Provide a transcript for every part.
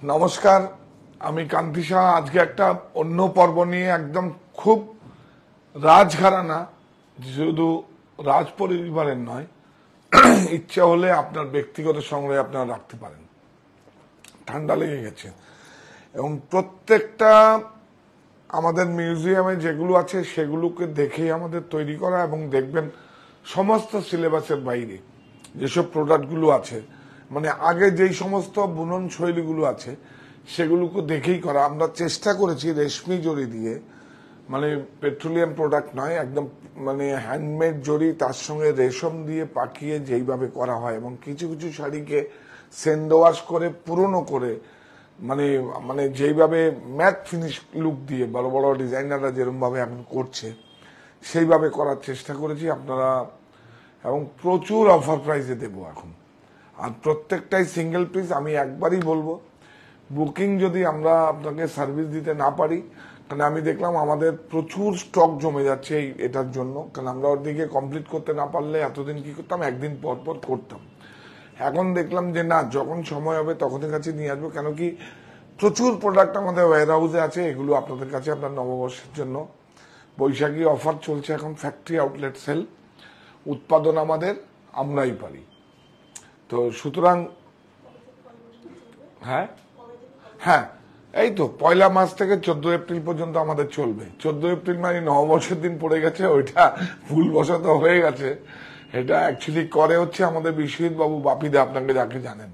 নমস্কার, আমি কান্তি শাহ। আজকে একটা অন্য পর্ব নিয়ে একদম খুব রাজঘরানা, শুধু রাজ পরিবারের নয়, ইচ্ছা হলে আপনার ব্যক্তিগত সংগ্রহে আপনারা রাখতে পারেন। ঠান্ডা লেগে গেছে এবং প্রত্যেকটা আমাদের মিউজিয়ামে যেগুলো আছে সেগুলোকে দেখেই আমাদের তৈরি করা, এবং দেখবেন সমস্ত সিলেবাসের বাইরে যেসব প্রোডাক্টগুলো আছে, মানে আগে যেই সমস্ত বুনন শৈলীগুলো আছে সেগুলোকে দেখেই করা। আমরা চেষ্টা করেছি রেশমি জড়ি দিয়ে, মানে পেট্রোলিয়াম প্রোডাক্ট নয়, একদম মানে হ্যান্ডমেড জড়ি, তার সঙ্গে রেশম দিয়ে পাকিয়ে যেইভাবে করা হয়, এবং কিছু কিছু শাড়িকে সেন্ড ওয়াশ করে পুরনো করে, মানে মানে যেইভাবে ম্যাট ফিনিশ লুক দিয়ে বড় বড় ডিজাইনাররা যেরকমভাবে এখন করছে সেইভাবে করার চেষ্টা করেছি আপনারা, এবং প্রচুর অফার প্রাইসে দেবো এখন। আর প্রত্যেকটাই সিঙ্গেল পিস। আমি একবারই বলবো, বুকিং যদি আমরা আপনাকে সার্ভিস দিতে না পারি, কারণ আমি দেখলাম আমাদের প্রচুর স্টক জমে যাচ্ছে এটার জন্য, কারণ আমরা ওর দিকে কমপ্লিট করতে না পারলে এতদিন কি করতাম, একদিন পর পর করতাম। এখন দেখলাম যে না, যখন সময় হবে তখনই কাছে নিয়ে আসবো, কেন কি প্রচুর প্রোডাক্ট আমাদের ওয়্যার হাউসে আছে। এগুলো আপনাদের কাছে আপনার নববর্ষের জন্য বৈশাখী অফার চলছে এখন, ফ্যাক্টরি আউটলেট সেল, উৎপাদন আমাদের, আমরাই পারি। তো সুতরাং হ্যাঁ হ্যাঁ এই তো 1 মার্চ থেকে 14 এপ্রিল পর্যন্ত আমাদের চলবে। 14 এপ্রিল মানে নববর্ষের দিন পড়ে গেছে, ওইটা ভুলবশত হয়ে গেছে। এটা অ্যাকচুয়ালি করে হচ্ছে আমাদের বিশ্বজিৎ বাবু, বাপিদা, আপনাকে যাকে জানেন,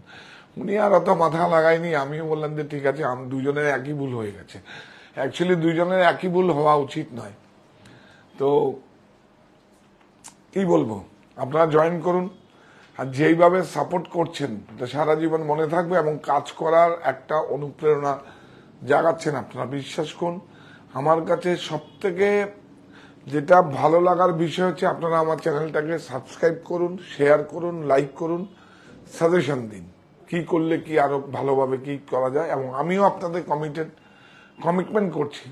উনি আর অত মাথা লাগায়নি। আমিও বললাম যে ঠিক আছে, দুজনের একই ভুল হয়ে গেছে। অ্যাকচুয়ালি দুজনের একই ভুল হওয়া উচিত নয়। তো কি বলবো, আপনারা জয়েন করুন, আর যেইভাবে সাপোর্ট করছেন সারা জীবন মনে থাকবে, এবং কাজ করার একটা অনুপ্রেরণা জাগাচ্ছেন আপনারা। বিশ্বাস করুন, আমার কাছে সব থেকে যেটা ভালো লাগার বিষয় হচ্ছে আপনারা আমার চ্যানেলটাকে সাবস্ক্রাইব করুন, শেয়ার করুন, লাইক করুন, সাজেশন দিন কি করলে কি আরো ভালোভাবে কি করা যায়। এবং আমিও আপনাদের কমিটমেন্ট করছি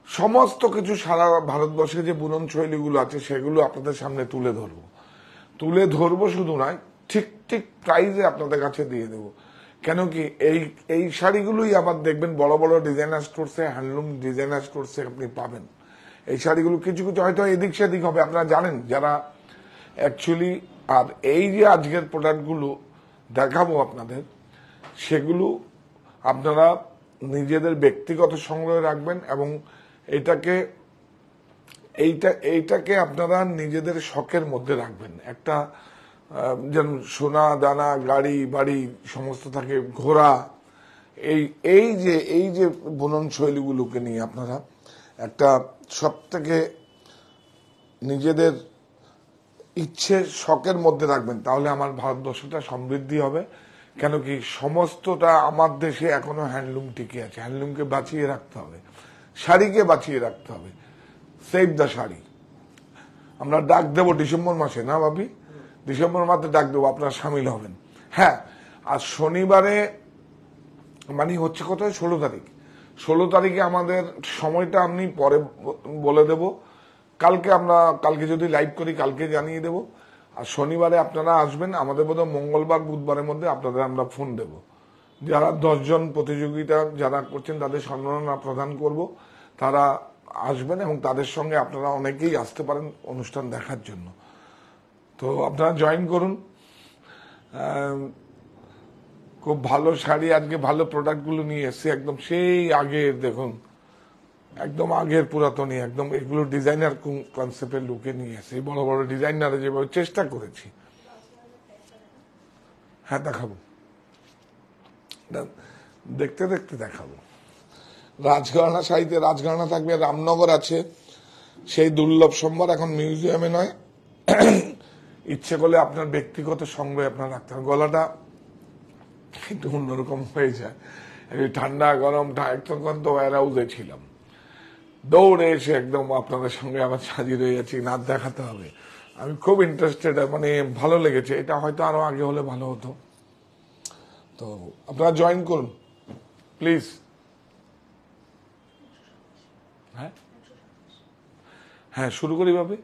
সমস্ত কিছু সারা ভারতবর্ষে যে বুনন শৈলীগুলো আছে সেগুলো আপনাদের সামনে তুলে ধরবো শুধু নয়, ঠিক ঠিক প্রাইজে আপনাদের কাছে দিয়ে দেবো। কেন কি এই শাড়িগুলোই আবার দেখবেন বড় বড় ডিজাইনার স্টোরসে, হ্যান্ডলুম ডিজাইনার স্টোরসে আপনি পাবেন। এই শাড়িগুলো কিছু কিছু হয়তো এদিক সেদিক হবে, আপনারা জানেন যারা অ্যাকচুয়ালি। আর এই যে আজকের প্রোডাক্টগুলো দেখাবো আপনাদের, সেগুলো আপনারা নিজেদের ব্যক্তিগত সংগ্রহে রাখবেন, এবং এইটাকে আপনারা নিজেদের শখের মধ্যে রাখবেন। একটা যেন সোনা দানা, গাড়ি বাড়ি সমস্ত থাকে, ঘোড়া, এই যে বুনন শৈলীগুলোকে নিয়ে আপনারা একটা সব থেকে নিজেদের ইচ্ছে শখের মধ্যে রাখবেন, তাহলে আমার ভারতবর্ষটা সমৃদ্ধি হবে। কেন কি সমস্তটা আমার দেশে এখনো হ্যান্ডলুম টিকে আছে। হ্যান্ডলুমকে বাঁচিয়ে রাখতে হবে, শাড়িকে বাঁচিয়ে রাখতে হবে। Save the sari. আমরা ডাক দেবো ডিসেম্বর মাসে, না ভাবি? ডিসেম্বর মাসে ডাক দেবো, আপনারা সামিল হবেন। হ্যাঁ, আর শনিবারে মানে হচ্ছে কোথায়, 16 তারিখে আমাদের সময়টা আমি পরে বলে দেব। কালকে যদি লাইভ করি কালকে জানিয়ে দেব। আর শনিবারে আপনারা আসবেন, আমাদের বোধহয় মঙ্গলবার বুধবারের মধ্যে আপনাদের আমরা ফোন দেব। যারা 10 জন প্রতিযোগিতা যারা করছেন তাদের সম্মাননা প্রদান করব, তারা আসবেন, এবং তাদের সঙ্গে আপনারা অনেকেই আসতে পারেন অনুষ্ঠান দেখার জন্য। তো আপনারা জয়েন করুন। খুব ভালো শাড়ি, আজকে ভালো প্রোডাক্টগুলো নিয়ে এসছে, একদম সেই আগের, দেখুন একদম আগের পুরাতনী, একদম এগুলো ডিজাইনার কনসেপ্টের লুকে নিয়ে এসে বড় বড় ডিজাইনারে যেভাবে চেষ্টা করেছি। হ্যাঁ দেখাবো, দেখতে দেখতে দেখাবো। রাজঘরানা শাড়িতে রাজঘরানা থাকবে, রামনগর আছে, সেই দুর্লভ সম্ভার এখন মিউজিয়ামে নয়, ইচ্ছে করলে আপনার ব্যক্তিগত সংগ্রহে আপনার রাখতে হবে। গলাটা একটু অন্যরকম হয়ে যায়, ঠান্ডা গরম, তখন তো ওয়্যার হাউসে ছিলাম, দৌড়ে এসে একদম আপনাদের সঙ্গে আবার সাজিয়ে রয়ে যাচ্ছি, নাচ দেখাতে হবে। আমি খুব ইন্টারেস্টেড, মানে ভালো লেগেছে। এটা হয়তো আরো আগে হলে ভালো হতো। তো আপনারা জয়েন করুন প্লিজ। হ্যাঁ হ্যাঁ, শুরু করি ভাবে।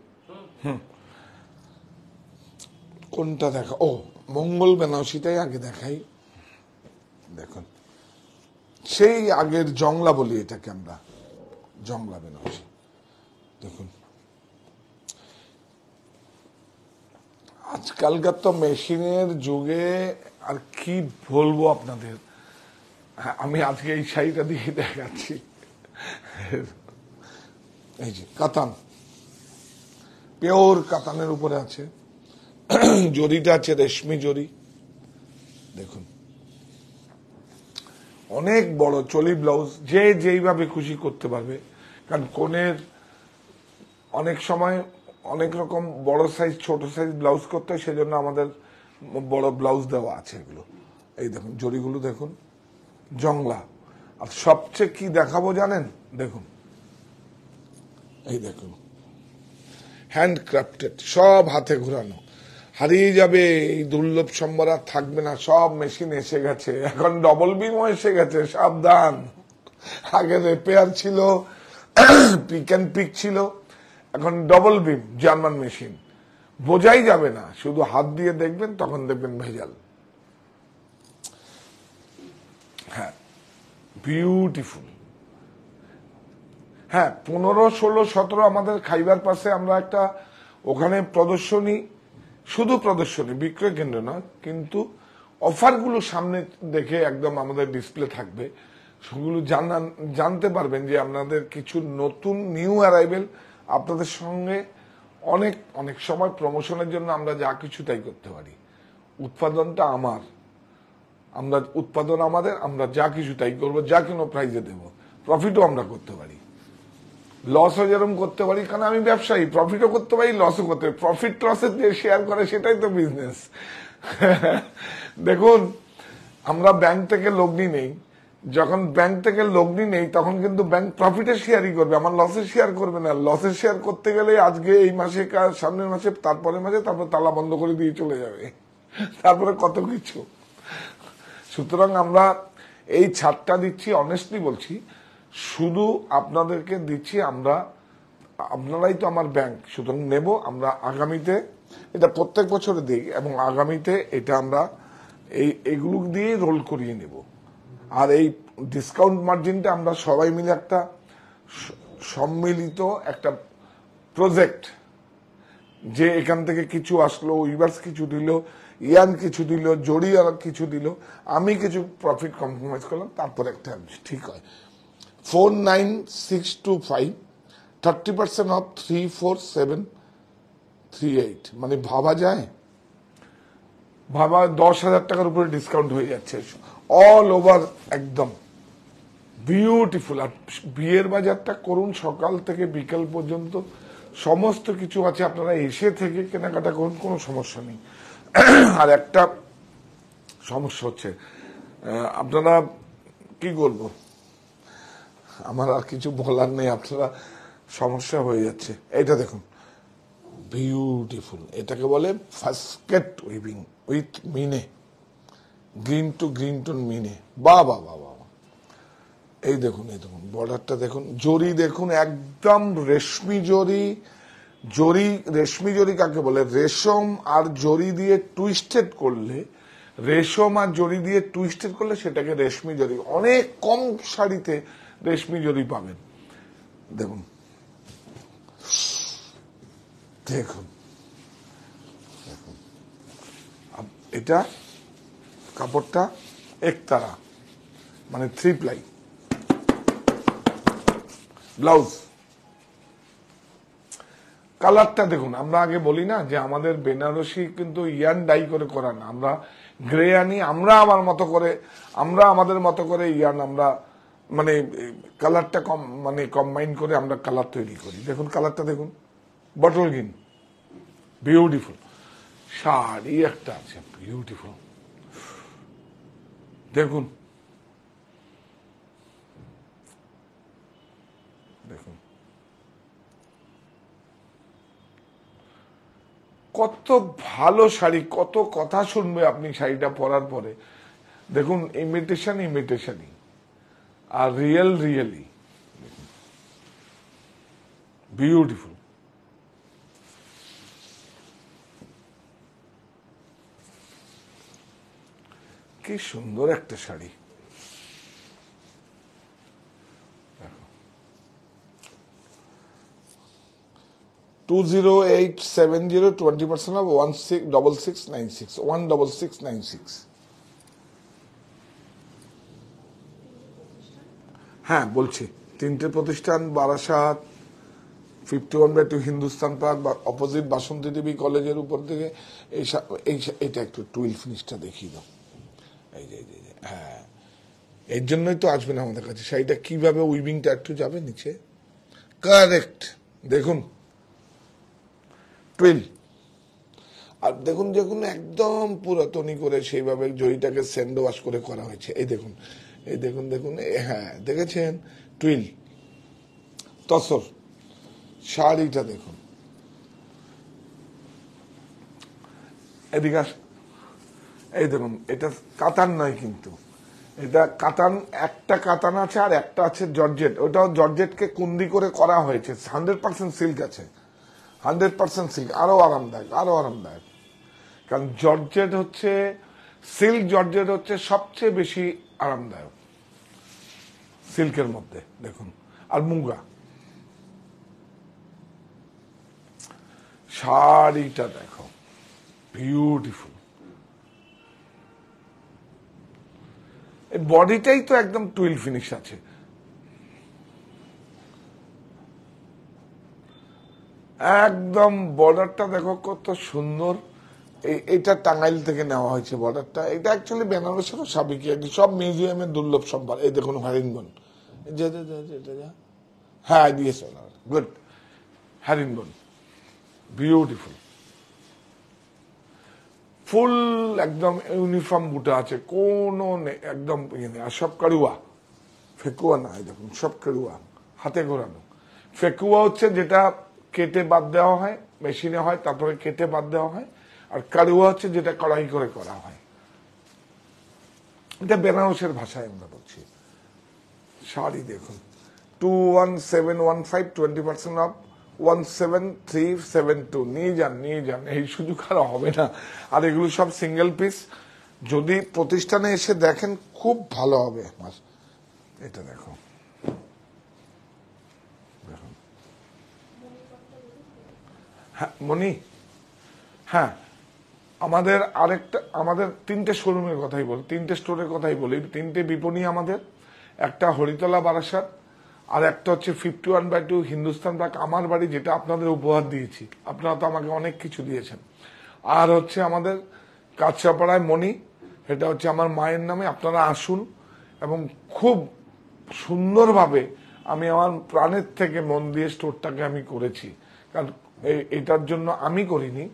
কোনটা দেখা? ও, মঙ্গল বেনারসিটাই আগে দেখাই। দেখুন সেই আগের জংলা বলি এটাকে আমরা, জংলা বেনারসি। দেখুন আজকালকার তো মেশিনের যুগে আর কি বলবো আপনাদের। আমি আজকে এই শাড়িটা দিয়ে দেখাচ্ছি, এই যে কাতান, পিওর কাতানের উপরে আছে, জরিটা আছে রেশমি জরি। দেখুন অনেক বড় চলি ব্লাউজ, যে যেইভাবে খুশি করতে পারবে। কারণ কোনের অনেক সময় অনেক রকম বড় সাইজ ছোট সাইজ ব্লাউজ করতে হয়, সেজন্য আমাদের বড় ব্লাউজ দেওয়া আছে এগুলো। এই দেখুন জরিগুলো দেখুন, জংলা। আর সবচেয়ে কি দেখাবো জানেন, দেখুন এই দেখুন হ্যান্ড ক্রাফটেড, সব হাতে ঘোরানো। হারিয়ে যাবে এই দুর্লভ সম্ভার, আর থাকবে না, সব মেশিন এসে গেছে। এখন ডবল বিমও এসে গেছে, সাবধান। আগে রিপেয়ার ছিল, পিক অ্যান্ড পিক ছিল, এখন ডবল বিম জার্মান মেশিন। বোঝাই যাবে না, শুধু হাত দিয়ে দেখবেন, তখন দেখবেন ভেজাল। হ্যাঁ বিউটিফুল। হ্যাঁ 15, 16, 17 আমাদের খাইবার পাশে আমরা একটা ওখানে প্রদর্শনী, শুধু প্রদর্শনী, বিক্রয় কেন্দ্র নয়, কিন্তু অফারগুলো সামনে দেখে একদম আমাদের ডিসপ্লে থাকবে। সেগুলো জানতে পারবেন যে আপনাদের কিছু নতুন নিউ অ্যারাইভেল। আপনাদের সঙ্গে অনেক অনেক সময় প্রমোশনের জন্য আমরা যা কিছু তাই করতে পারি। উৎপাদনটা আমার, আমরা উৎপাদন আমাদের, আমরা যা কিছু তাই করবো, যা কোনো প্রাইজে দেব। প্রফিটও আমরা করতে পারি, লসও যেরকম করতে পারি, কারণ আমি ব্যবসায়ী। প্রফিটও করতে পারি, লসও করতে পারি। প্রফিট লসের যে শেয়ার করে সেটাই তো বিজনেস। দেখুন আমরা ব্যাংক থেকে লগ্নি নেই, যখন ব্যাংক থেকে লগ্নি নেই তখন কিন্তু ব্যাংক প্রফিটের শেয়ারই করবে, আমার লসের শেয়ার করবে না। লসের শেয়ার করতে গেলে আজকে এই মাসে কাজ, সামনের মাসে, তারপরের মাসে, তারপর তালা বন্ধ করে দিয়ে চলে যাবে, তারপরে কত কিছু। সুতরাং আমরা এই ছাড়টা দিচ্ছি, অনেস্টলি বলছি, শুধু আপনাদেরকে দিচ্ছি। আমরা, আপনারাই তো আমার ব্যাংক, সুতরাং নেব আমরা আগামীতে। এটা প্রত্যেক বছরে দিই, এবং আগামীতে এটা আমরা এইগুলো দিয়ে রোল করিয়ে নেব। আর এই ডিসকাউন্ট মার্জিনটা আমরা সবাই মিলে একটা সম্মিলিত একটা প্রজেক্ট, যে এখান থেকে কিছু আসলো, উইভার্স কিছু দিল, ইয়ান কিছু দিল, জড়ি আর কিছু দিল, আমি কিছু প্রফিট কম্প্রোমাইজ করলাম, তারপর একটা ঠিক হয়। 49625, 30% অফ 34738। মানে ভাবা যায়, ভাবা 10,000 টাকার উপরে ডিসকাউন্ট হয়ে যাচ্ছে অল ওভার, একদম বিউটিফুল। আর বিয়ের বাজারটা করুন সকাল থেকে বিকেল পর্যন্ত, সমস্ত কিছু আছে। আপনারা এসে থেকে কেনাকাটা করুন, কোনো সমস্যা নেই। আর একটা সমস্যা হচ্ছে, আপনারা কি করবো, আমার আর কিছু বলার নেই, আপনারা সমস্যা হয়ে যাচ্ছে। এটা দেখুন বিউটিফুল, এটাকে বলে ফাস্কেট উইভিং উইথ মিনে, গ্রিন টু গ্রিন টোন মিনে। বাবা বাবা, এই দেখুন, এই দেখুন বর্ডারটা দেখুন, জরি দেখুন, একদম রেশমি জরি। জরি, রেশমি জরি কাকে বলে? রেশম আর জরি দিয়ে টুইস্টেড করলে, রেশম আর জরি দিয়ে টুইস্টেড করলে সেটাকে রেশমি জরি। অনেক কম শাড়িতে রেশমি জরি পাবেন। দেখুন দেখুন দেখুন, এটা কাপড়টা একতারা, মানে 3 প্লাই ব্লাউজ। কালারটা দেখুন, আমরা আগে বলি না যে আমাদের বেনারসি কিন্তু ইয়ান ডাই করে করা না, আমরা গ্রে আনি, আমরা আমার মতো করে, আমরা আমাদের মতো করে ইয়ান, আমরা মানে কালারটা কম, মানে কম্বাইন করে আমরা কালার তৈরি করি। দেখুন কালারটা দেখুন, বটল গ্রিন, বিউটিফুল। শাড়ি একটা আছে বিউটিফুল, দেখুন দেখুন কত ভালো শাড়ি, কত কথা শুনবে আপনি শাড়িটা পরার পরে। দেখুন ইমিটেশন ইমিটেশনই, আর রিয়েল রিয়েলি বিউটিফুল। কি সুন্দর একটা শাড়ি। 2087 20% অফ 16696 16696। হ্যাঁ বলছি, তিনটে প্রতিষ্ঠান, বারাসাত, 51/2 হিন্দুস্তান পার্ক, অপোজিট বাসন্তী দেবী কলেজের উপর থেকে। এইটা একটু টুইল ফিনিশটা দেখিয়ে দাও। এই যে হ্যাঁ, এর জন্যই তো আসবেন আমাদের কাছে। শাড়িটা কিভাবে উইভিংটা একটু যাবে নিচে, কারেক্ট দেখুন, টুইল। আর দেখুন দেখুন একদম পুরাতনী করে সেইভাবে জড়িটাকে স্যান্ড ওয়াশ করে করা হয়েছে। এই দেখুন, এই দেখুন দেখুন, হ্যাঁ দেখেছেন, টুইল তসর। শাড়িটা দেখুন, এদিকে এই দেখুন, এটা কাতান নয় কিন্তু, এটা কাতান, একটা কাতান আছে আর একটা আছে জর্জেট। ওটাও জর্জেটকে কুন্দি করে করা হয়েছে, 100% সিল্ক আছে, 100% সিল্ক। আরো আরামদায়ক, আরো আরামদায়ক। কারণ জর্জেট হচ্ছে, সিল্ক জর্জেট হচ্ছে সবচেয়ে বেশি আরামদায়ক সিল্কের মধ্যে। দেখুন, আর মুগা। শাড়িটা দেখো, বিউটিফুল। এই বডিটাই তো একদম টুইল ফিনিশ আছে। একদম বর্ডারটা দেখো কত সুন্দর। এটা টাঙ্গাইল থেকে নেওয়া হয়েছে বর্ডারটা। এটা অ্যাকচুয়ালি বেনারসেরও সাবেকি, সব মিউজিয়ামের দুর্লভ সম্পদ। এই দেখুন হ্যারিনবন, হ্যাঁ দিয়েছে, গুড। হ্যারিনবন বিউটিফুল, ফুল একদম ইউনিফর্ম বুটা আছে, কোনো একদম আর সব কারুয়া, ফেকুয়া না। এই দেখুন সব কারুয়া, হাতে ঘোরানো। ফেকুয়া হচ্ছে যেটা কেটে বাদ দেওয়া হয়, মেশিনে হয়, তারপরে কেটে বাদ দেওয়া হয়। আর কারুয়া হচ্ছে যেটা কড়াই করে করা হয়। এটা বেনারসের ভাষায় আমরা বলছি। শাড়ি দেখুন, 21715, 20% অফ, 17372। নিয়ে যান, নিয়ে যান, এই সুযোগ আর হবে না। আর এগুলো সব সিঙ্গেল পিস। যদি প্রতিষ্ঠানে এসে দেখেন খুব ভালো হবে। এটা দেখো, হ্যাঁ মনি, হ্যাঁ আমাদের আরেকটা, আমাদের তিনটে শোরুমের কথাই বলি, তিনটে স্টোরের কথাই বলি, তিনটে বিপণী আমাদের। একটা হরিতলা বারাসাত, আর একটা হচ্ছে 51/2 হিন্দুস্তান পার্ক আমার বাড়ি, যেটা আপনাদের উপহার দিয়েছি। আপনারা তো আমাকে অনেক কিছু দিয়েছেন। আর হচ্ছে আমাদের কাছড়াপাড়ায় মণি, এটা হচ্ছে আমার মায়ের নামে। আপনারা আসুন, এবং খুব সুন্দরভাবে আমি আমার প্রাণের থেকে মন দিয়ে স্টোরটাকে আমি করেছি। কারণ এটার জন্য আমি করিনি,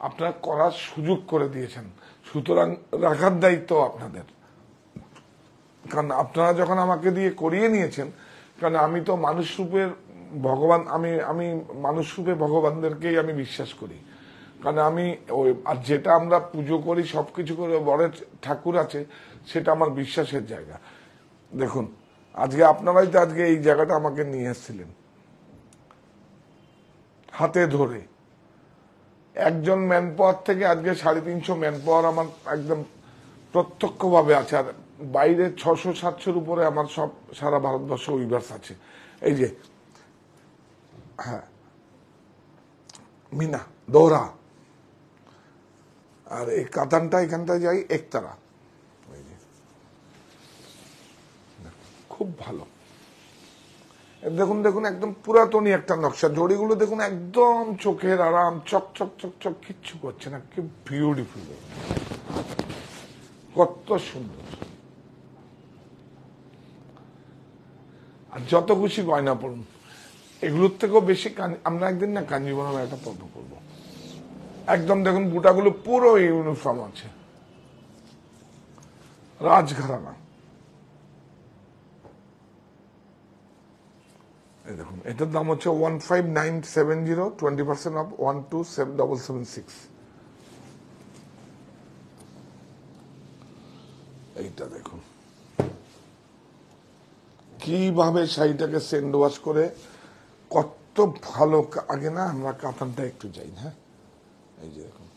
আপনারা করার সুযোগ করে দিয়েছেন, সুতরাং রাখার দায়িত্ব আপনাদের। কারণ আপনারা যখন আমাকে দিয়ে করিয়ে নিয়েছেন, কারণ আমি তো মানুষ রূপের ভগবান, আমি মানুষ রূপে ভগবানদেরকেই আমি বিশ্বাস করি। কারণ আমি ওই, আর যেটা আমরা পুজো করি সবকিছু করে, বড় ঠাকুর আছে, সেটা আমার বিশ্বাসের জায়গা। দেখুন আজকে আপনারাই তো আজকে এই জায়গাটা আমাকে নিয়ে এসেছিলেন হাতে ধরে। একজন ম্যান পাওয়ার থেকে আজকে 350 ম্যান পাওয়ার আমার একদম প্রত্যক্ষভাবে আছে। আর বাইরে 600-700-র উপরে আমার সব সারা ভারতবর্ষ উইভার্স আছে। এই যে হ্যাঁ, মিনা দৌড়া, আর এই কাতানটা এখানটায় যাই একতারা। খুব ভালো। দেখুন দেখুন, একদম পুরাতনী একটা নকশা। জড়িগুলো দেখুন একদম চোখের আরাম, চক চক চক চক, কিচ্ছু করছে না। কি বিউটিফুল, কত সুন্দর। আর যত খুশি গয়না পড়ুন, এগুলোর থেকেও বেশি আমরা একদিন না কাঞ্জিবরম একটা পর্ব করবো। একদম দেখুন বুটাগুলো পুরো ইউনিফর্ম আছে, রাজঘরানা। দেখুন এটার দাম হচ্ছে 15970, 20% অফ, 12776। এইটা দেখুন কিভাবে শাড়িটাকে সেন্ড ওয়াশ করে, কত ভালো। আগে না আমরা কাতানটা একটু যাই, হ্যাঁ এই যে দেখুন,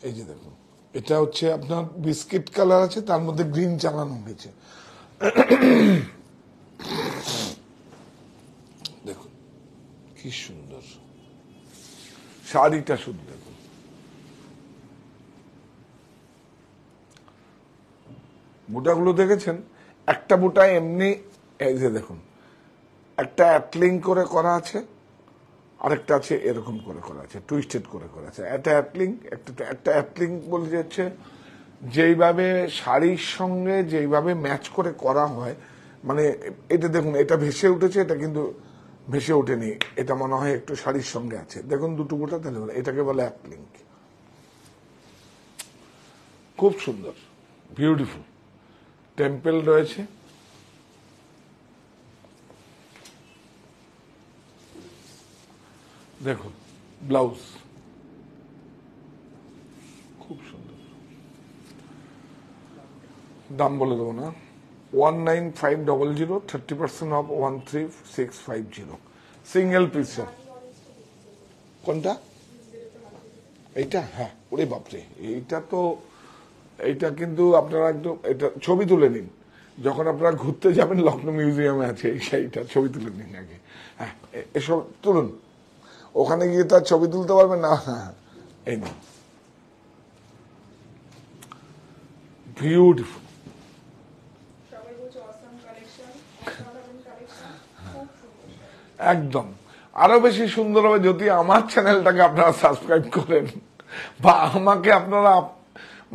এই যে দেখুন, এটা হচ্ছে আপনার বিস্কিট কালার আছে, তার মধ্যে গ্রিন চালানো হয়েছে। দেখুন কি সুন্দর। শাড়িটা শুধু দেখুন, বুটাগুলো দেখেছেন? একটা বুটা এমনি, এই যে দেখুন, একটা অ্যাটলিং করে করা আছে, আরেকটা আছে এরকম করে করা আছে, টুইস্টেড করে করা আছে। একটা অ্যাটলিং, একটা অ্যাটলিং বলতে যাচ্ছে যেইভাবে শাড়ির সঙ্গে যেইভাবে ম্যাচ করে করা হয়, মানে এটা দেখুন, এটা ভেসে উঠেছে, এটা কিন্তু ভেসে ওঠেনি, এটা মনে হয় একটু শাড়ির সঙ্গে আছে। দেখুন দুটো বুটা, তাহলে বলে এটাকে বলে অ্যাটলিং। খুব সুন্দর, বিউটিফুল। টেম্পেল রয়েছে, দেখুন ব্লাউজ খুব সুন্দর। দাম বলে দেবো না, 19500, 30% অফ 13650, সিঙ্গেল পিস। কোনটা? এইটা? হ্যাঁ, ওরে বাপরে, এইটা তো, এইটা কিন্তু আপনারা একদম, এটা ছবি তুলে নিন, যখন আপনারা ঘুরতে যাবেন লখনৌ মিউজিয়ামে আছে এই শাড়িটা, ছবি তুলে নিন আগে। হ্যাঁ, এসব তুলুন, ওখানে গিয়ে তার ছবি তুলতে পারবেন না। হ্যাঁ, এই নিন, বিউটিফুল। একদম, আরো বেশি সুন্দর হবে যদি আমার চ্যানেলটাকে আপনারা সাবস্ক্রাইব করেন, বা আমাকে আপনারা,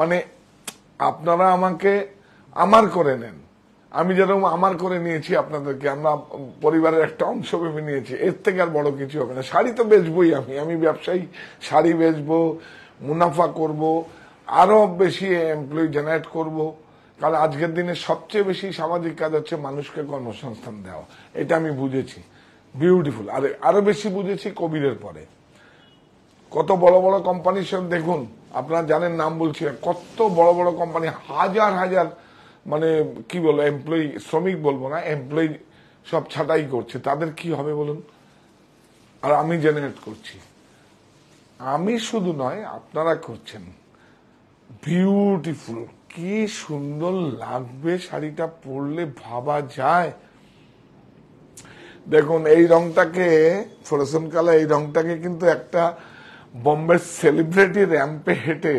মানে আপনারা আমাকে আমার করে নেন। আমি যেরকম আমার করে নিয়েছি আপনাদেরকে, আমরা পরিবারের একটা অংশ ভেবে নিয়েছি, এর থেকে আর বড় কিছু হবে না। শাড়ি তো বেচবই, আমি ব্যবসায়ী, শাড়ি বেচবো, মুনাফা করব, আরো বেশি এমপ্লয়ি জেনারেট করব। কারণ আজকের দিনে সবচেয়ে বেশি সামাজিক কাজ হচ্ছে মানুষকে কর্মসংস্থান দেওয়া, এটা আমি বুঝেছি। বিউটিফুল। আরো বেশি বুঝেছি কোভিডের পরে। কত বড় বড় কোম্পানি সব দেখুন, আপনারা জানেন, নাম বলছি না, কত বড় বড় কোম্পানি হাজার হাজার, মানে কি বলবো, এমপ্লয়ি, শ্রমিক বলবো না, এমপ্লয়ি সব ছাঁটাই করছে। তাদের কি হবে বলুন? আর আমি জেনারেট করছি। আমি শুধু নয়, আপনারা করছেন। বিউটিফুল, কি সুন্দর লাগবে শাড়িটা পরলে, ভাবা যায়। দেখুন এই রংটাকে, ফ্লোরোসেন্ট কালার, এই রংটাকে কিন্তু একটা বোম্বের সেলিব্রিটি র্যাম্পে হেঁটে,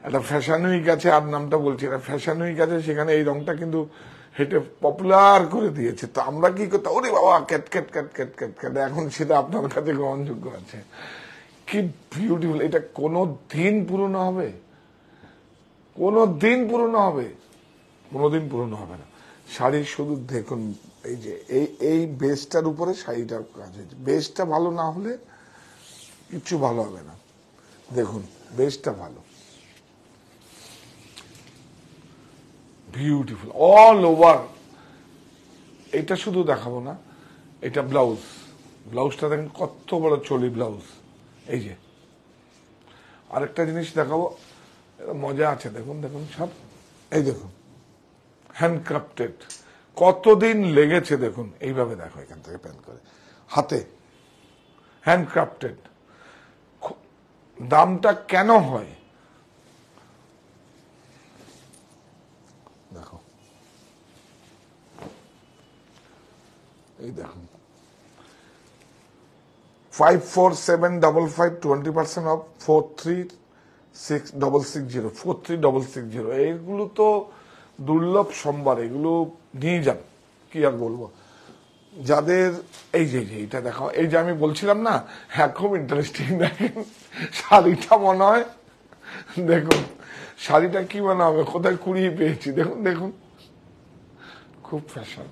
একটা ফ্যাশন উইক আছে, আর নামটা বলছি না, ফ্যাশন উইক আছে, সেখানে এই রংটা কিন্তু হেঁটে পপুলার করে দিয়েছে। তো আমরা কি করতে, ওরে বাবা cat cat cat cat cat cat, এখন সেটা আপনার কাছে গ্রহণযোগ্য আছে। কি বিউটিফুল। এটা কোনো দিন পুরনো হবে? কোনো দিন পুরনো হবে? কোনোদিন পুরনো হবে না। শাড়ি শুধু দেখুন, এই যে এই বেসটার উপরে শাড়িটার কাজ হয়েছে। বেসটা ভালো না হলে কিচ্ছু ভালো হবে না। দেখুন বেসটা ভালো, বিউটিফুল অল ওভার। এটা শুধু দেখাবো না, এটা ব্লাউজ, ব্লাউজটা দেখেন কত বড় চলি ব্লাউজ। এই যে আরেকটা জিনিস দেখাবো, মজা আছে, দেখুন দেখুন সব, এই দেখুন হ্যান্ডক্রাফটেড, কতদিন লেগেছে দেখুন। এইভাবে দেখো, এখান থেকে প্যান করে হাতে, হ্যান্ডক্রাফটেড। দামটা কেন হয় দেখো, এই দেখুন 547555, 20% অফ 43660, 43660। এইগুলো তো দুর্লভ সম্ভার, এগুলো নিয়ে যান, কি আর বলবো। যাদের এই যে এটা দেখো, এই যে আমি বলছিলাম না, হ্যাঁ খুব ইন্টারেস্টিং। দেখেন শাড়িটা মনে হয়, দেখুন শাড়িটা কি মনে হবে, কোথায় কুড়িয়ে পেয়েছি, দেখুন দেখুন, খুব ফ্যাশন।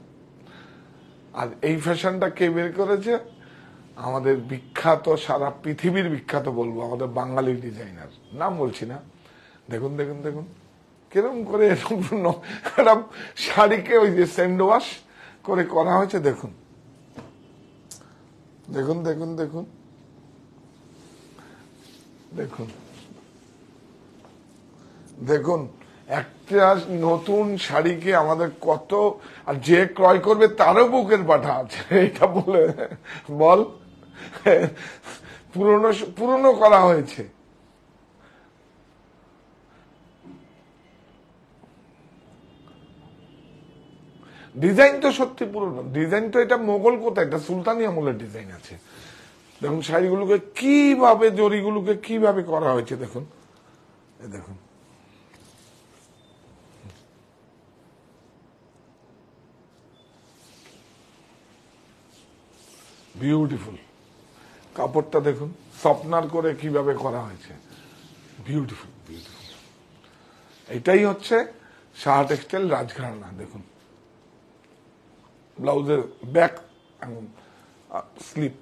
আর এই ফ্যাশনটা কে বের করেছে? আমাদের বিখ্যাত, সারা পৃথিবীর বিখ্যাত বলবো, আমাদের বাঙালি ডিজাইনার, নাম বলছি না। দেখুন দেখুন দেখুন কিরকম করে এরকম শাড়িকে ওই যে স্যান্ড ওয়াশ করে করা হয়েছে। দেখুন দেখুন দেখুন দেখুন দেখুন দেখুন, একটা নতুন শাড়িকে আমাদের কত, আর যে ক্রয় করবে তারও বুকের পাঠা আছে, এটা বলে বল, পুরনো পুরনো করা হয়েছে। ডিজাইন তো সত্যি পুরনো ডিজাইন, তো এটা মোগল কোথায়, এটা সুলতানি আমলের ডিজাইন আছে। দেখুন শাড়িগুলোকে কিভাবে, জরিগুলোকে কিভাবে করা হয়েছে দেখুন, দেখুন বিউটিফুল। কাপড়টা দেখুন স্বপ্নার করে কিভাবে করা হয়েছে, বিউটিফুল বিউটিফুল। এটাই হচ্ছে সাহা টেক্সটাইল রাজঘরানা। দেখুন ব্লাউজের ব্যাক স্লিপ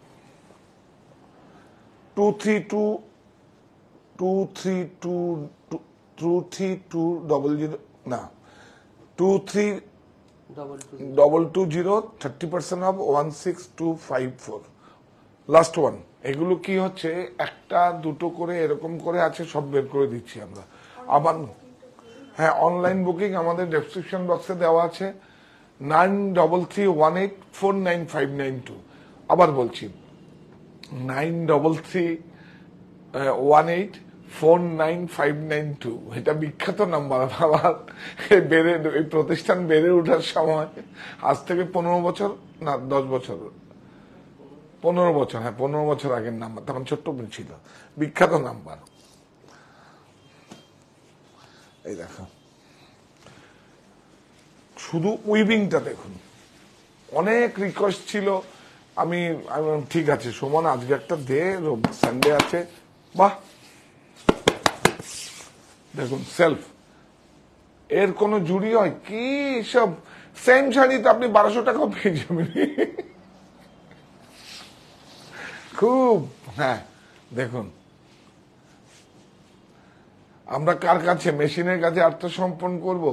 23200 না 23220 30% অফ 16254 লাস্ট ওয়ান। এগুলো কি হচ্ছে একটা দুটো করে এরকম করে আছে, সব বের করে দিচ্ছি আমরা আবার। হ্যাঁ অনলাইন বুকিং আমাদের ডেসক্রিপশন বক্সে দেওয়া আছে 9331849592। আবার বলছি 9331849592। এটা বিখ্যাত নাম্বার। আবার এই প্রতিষ্ঠান বেড়ে ওঠার সময় আজ থেকে 15 বছর না 10 বছর, 15 বছর, হ্যাঁ 15 বছর আগের নাম্বার, তখন ছোট্ট ছিল, বিখ্যাত নাম্বার। এই দেখো শুধু উইভিংটা দেখুন। অনেক রিকোয়েস্ট ছিল, আমি ঠিক আছে সুমন আজকে একটা দে, সানডে আছে। বাহ দেখুন সেলফ, এর কোন জুড়ি হয় কি? সব সেম শাড়িতে আপনি 1200 টাকাও পেয়ে যাবেন। খুব, হ্যাঁ দেখুন আমরা কার কাছে, মেশিনের কাছে আত্মসমর্পণ করব?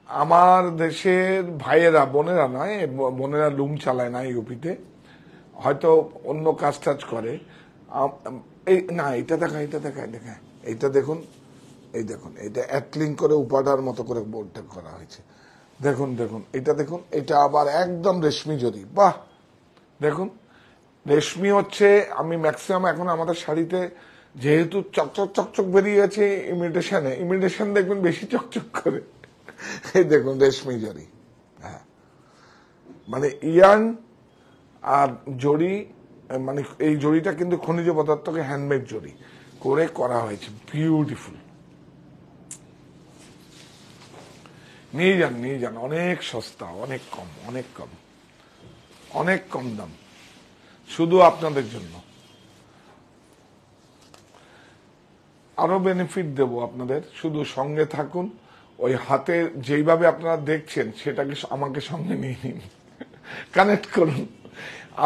আমার দেশের ভাইয়েরা, বোনেরা নয়, বোনেরা লুম চালায় না ইউপিতে, হয়তো অন্য কাজ টাজ করে। এই না এটা দেখা, এটা দেখা, দেখা এইটা দেখুন, এই দেখুন এটা অ্যাটলিং করে উপাডার মতো করে বোর্ডটা করা হয়েছে। দেখুন দেখুন এটা দেখুন, এটা আবার একদম রেশমি জরি। বাহ দেখুন রেশমি হচ্ছে, আমি ম্যাক্সিমাম এখন আমাদের শাড়িতে যেহেতু চকচক চকচক বেরিয়ে গেছে ইমিটেশনে, ইমিটেশন দেখবেন বেশি চকচক করে। এই দেখুন রেশমি জরি, হ্যাঁ মানে ইয়ার্ন আর জরি, মানে এই জরিটা কিন্তু খনিজ পদার্থকে হ্যান্ডমেড জরি করে করা হয়েছে, বিউটিফুল। নিয়ে যান নিয়ে যান, অনেক সস্তা, অনেক কম, অনেক কম, অনেক কম দাম, শুধু আপনাদের জন্য। আরো বেনিফিট দেব আপনাদের, শুধু সঙ্গে থাকুন। ওই হাতে যেইভাবে আপনারা দেখছেন সেটাকে আমাকে সঙ্গে নিয়ে নিন, কানেক্ট করুন।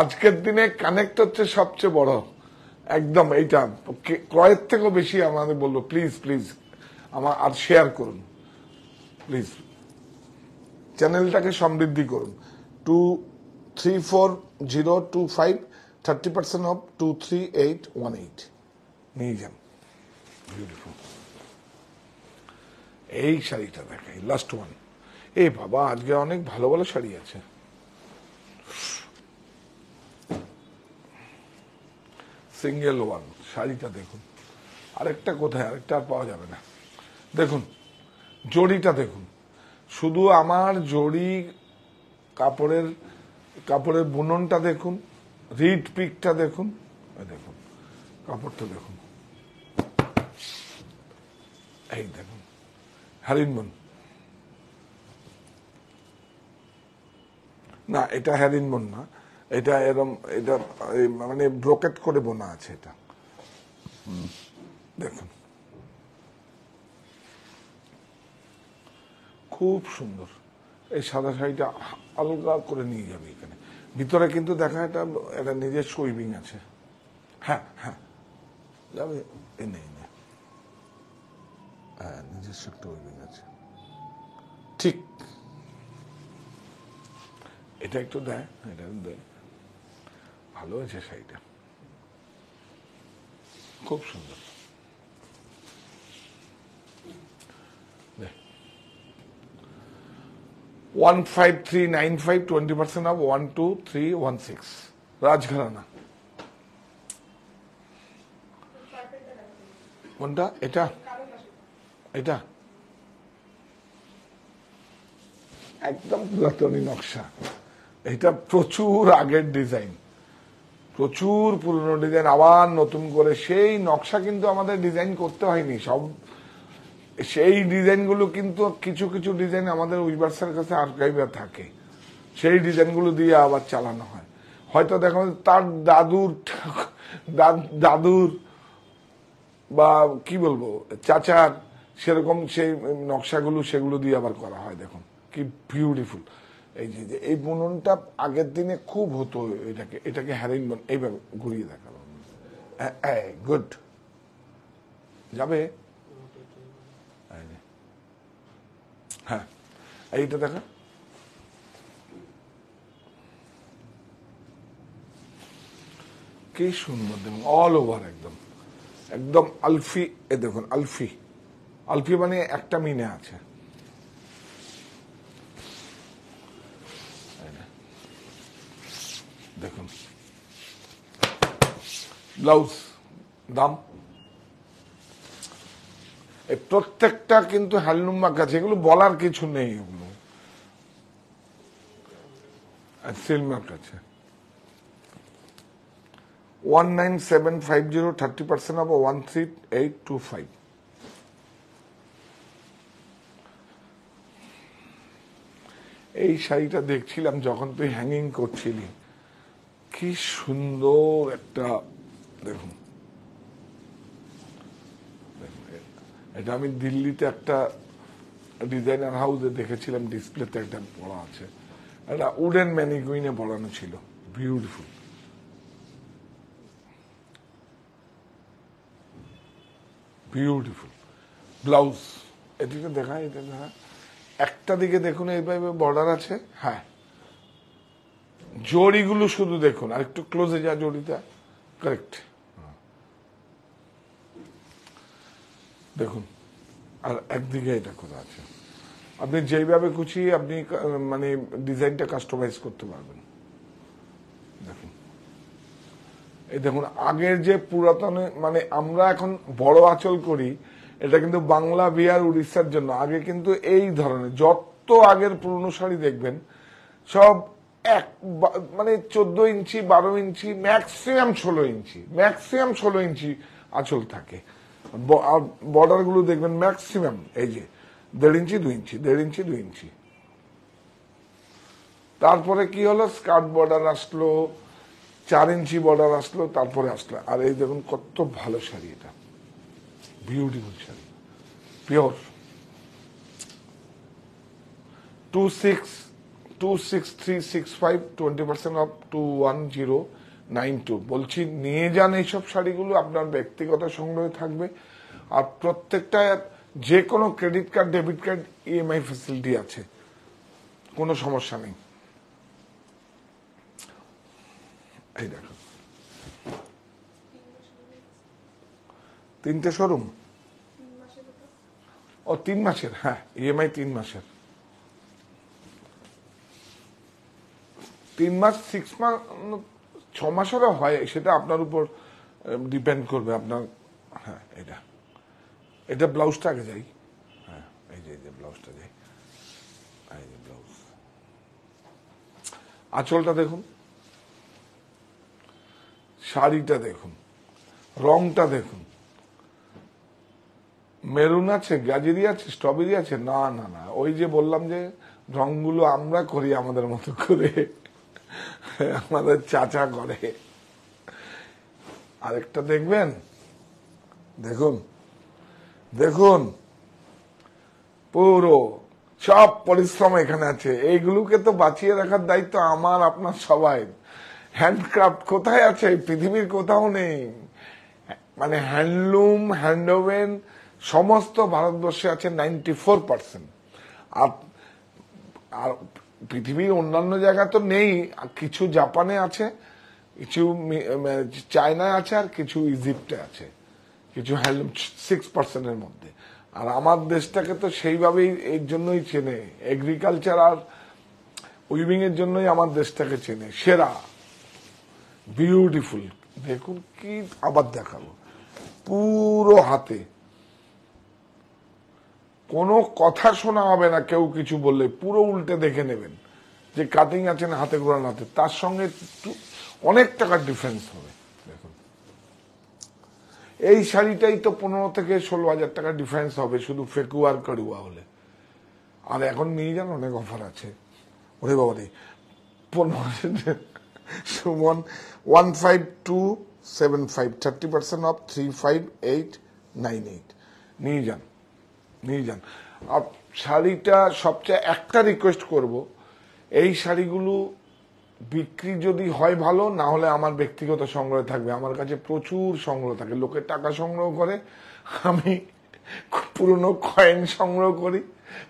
আজকের দিনে কানেক্ট হচ্ছে সবচেয়ে বড়, একদম এইটা ক্রয়ের থেকেও বেশি আমাদের বলবো, প্লিজ প্লিজ আমার আর শেয়ার করুন প্লিজ, চ্যানেলটাকে সমৃদ্ধি করুন। 234025 30% অফ 23818 নিয়ে যান। বিউটিফুল। এই শাড়িটা দেখাই, লাস্ট ওয়ান। এই বাবা আজকে অনেক ভালো ভালো শাড়ি আছে। সিঙ্গেল ওয়ান শাড়িটা দেখুন, আরেকটা কোথায়, আরেকটা আর পাওয়া যাবে না। দেখুন জড়িটা দেখুন, শুধু আমার জড়ি কাপড়ের কাপড়ের বুননটা দেখুন, রিড পিকটা দেখুন, দেখুন কাপড়টা দেখুন, এই দেখুন হ্যারিনবন, না এটা হ্যারিনবন না, এটা এরম, এটা মানে ব্রোকেট করে বোনা আছে এটা, দেখুন খুব সুন্দর। এই সাদা শাড়িটা আলগা করে নিয়ে যাবে এখানে, ভিতরে কিন্তু দেখা এটা এটা নিজস্ব উইভিং আছে। হ্যাঁ হ্যাঁ যাবে, এনে এনে, হ্যাঁ নিজস্ব একটা উইভিং আছে, ঠিক। এটা একটু দেয়, এটা দেয়, ভালো আছে শাড়িটা, খুব সুন্দর। 15395 20% অফ 12316 রাজঘরানা। কোনটা? এটা এটা একদম পুরাতনী নকশা, এটা প্রচুর আগের ডিজাইন, প্রচুর পুরনো ডিজাইন আবার নতুন করে সেই নকশা কিন্তু আমাদের ডিজাইন করতে হয়নি, সব সেই ডিজাইনগুলো কিন্তু কিছু কিছু ডিজাইন আমাদের উইভার্সের কাছে আর্কাইভে থাকে, সেই ডিজাইনগুলো দিয়ে আবার চালানো হয়। হয়তো দেখো তার দাদুর বা কি বলবো চাচার সেরকম সেই নকশাগুলো সেগুলো দিয়ে আবার করা হয়। দেখুন কি বিউটিফুল। এই যে এই বুননটা আগের দিনে খুব হতো, এটাকে হ্যারিং বুনন। এইভাবে ঘুরিয়ে দেখাবো, গুড যাবে। হ্যাঁ এইটা দেখা, কি সুন্দর দেখুন, অল ওভার একদম একদম আলফি। এ দেখুন আলফি, আলফি মানে একটা মিনে আছে। দেখুন ব্লাউজ দাম এই প্রত্যেকটা কিন্তু হ্যান্ডলুম মার্ক আছে, এগুলো বলার কিছু নেই, এগুলো সিল মার্ক আছে। 19750, 30% অফ 13825। এই শাড়িটা দেখছিলাম যখন তুই হ্যাঙ্গিং করছিলি, কি সুন্দর একটা। দেখুন এটা আমি দিল্লিতে একটা ডিজাইনার হাউসে দেখেছিলাম, ডিসপ্লেতে একটা পড়া আছে, একটা উডেন ম্যানিকুইনে পড়ানো ছিল, বিউটিফুল। Beautiful blouse. এদিকে দেখা, এটা দেখা, একটা দিকে দেখুন এইভাবে বর্ডার আছে। হ্যাঁ জড়িগুলো শুধু দেখুন, আর একটু ক্লোজে যা জড়িটা, কারেক্ট দেখুন। আর একদিকে এটা করা আছে, আপনি যেইভাবে খুশি আপনি মানে ডিজাইনটা কাস্টমাইজ করতে পারবেন। দেখুন এই দেখুন আগের যে পুরাতন, মানে আমরা এখন বড় আঁচল করি, এটা কিন্তু বাংলা বিহার উড়িষ্যার জন্য। আগে কিন্তু এই ধরনের যত আগের পুরনো শাড়ি দেখবেন সব মানে 14 ইঞ্চি 12 ইঞ্চি ম্যাক্সিমাম 16 ইঞ্চি আঁচল থাকে। বর্ডার গুলো দেখবেন ম্যাক্সিমাম এই যে 1.5 ইঞ্চি 2 ইঞ্চি 1.5 ইঞ্চি 2 ইঞ্চি। তারপরে কি হলো, স্কার্ট বর্ডার আসলো, 4 ইঞ্চি বর্ডার আসলো, তারপরে আসলো। আর এই দেখুন কত ভালো শাড়ি, এটা বিউটিফুল শাড়ি, পিওর 26365, 20% অফ 21092। বলছি নিয়ে যান এইসব শাড়িগুলো, আপনার ব্যক্তিগত সংগ্রহে থাকবে। আর প্রত্যেকটা যে কোনো credit card debit card EMI facility আছে, কোনো সমস্যা নেই। এই দেখো 3টে শোরুম, ও 3 মাসের, হ্যাঁ ইএমআই 3 মাসের, 3 মাস 6 মাস 6 মাসেরও হয়, সেটা আপনার উপর ডিপেন্ড করবে আপনার। হ্যাঁ এটা ব্লাউজটা আগে যাই। হ্যাঁ এই যে ব্লাউজটা যাই, এই যে ব্লাউজ। আঁচলটা দেখুন, শাড়িটা দেখুন, রংটা দেখুন, মেরুন আছে, গাজরি আছে, স্ট্রবেরি আছে। না না না, ওই যে বললাম যে রংগুলো আমরা করি আমাদের মতো করে, আমাদের চাচা করে। আরেকটা দেখবেন, দেখুন দেখুন পুরো সব পরিশ্রম এখানে আছে। এইগুলোকে তো বাঁচিয়ে রাখার দায়িত্ব আমার আপনার সবাই। হ্যান্ডক্রাফট কোথায় আছে? পৃথিবীর কোথাও নেই। মানে হ্যান্ডলুম হ্যান্ডওভেন সমস্ত ভারতবর্ষে আছে 94%। আর পৃথিবীর অন্যান্য জায়গা তো নেই, কিছু জাপানে আছে, কিছু চায়নায় আছে, আর কিছু ইজিপ্টে আছে, কিছু হ্যান্ডলুম 6%-এর মধ্যে। আর আমার দেশটাকে তো সেইভাবেই এর জন্যই চেনে, এগ্রিকালচার আর উইভিং এর জন্যই আমার দেশটাকে চেনে সেরা। বিউটিফুল দেখুন, কি আবার দেখাবো, পুরো হাতে, কোনো কথা শোনা হবে না। কেউ কিছু বললে পুরো উল্টে দেখে নেবেন যে কাটিং আছে না হাতে গোড়ানো হাতে। তার সঙ্গে অনেক টাকার ডিফারেন্স হবে। দেখুন এই শাড়িটাই তো 15 থেকে 16,000 টাকা ডিফারেন্স হবে শুধু ফেকুয়া আর কারুয়া হলে। আর এখন নিয়ে যান, অনেক অফার আছে। ওরে বাবা রে, সুমন 15275 30% অফ 35898 নিয়ে যান, নিয়ে যান। আর শাড়িটা সবচেয়ে একটা রিকোয়েস্ট করব, এই শাড়িগুলো বিক্রি যদি হয় ভালো, না হলে আমার ব্যক্তিগত সংগ্রহ থাকবে। আমার কাছে প্রচুর সংগ্রহ থাকে, লোকে টাকা সংগ্রহ করে, আমি পুরনো কয়েন সংগ্রহ করি,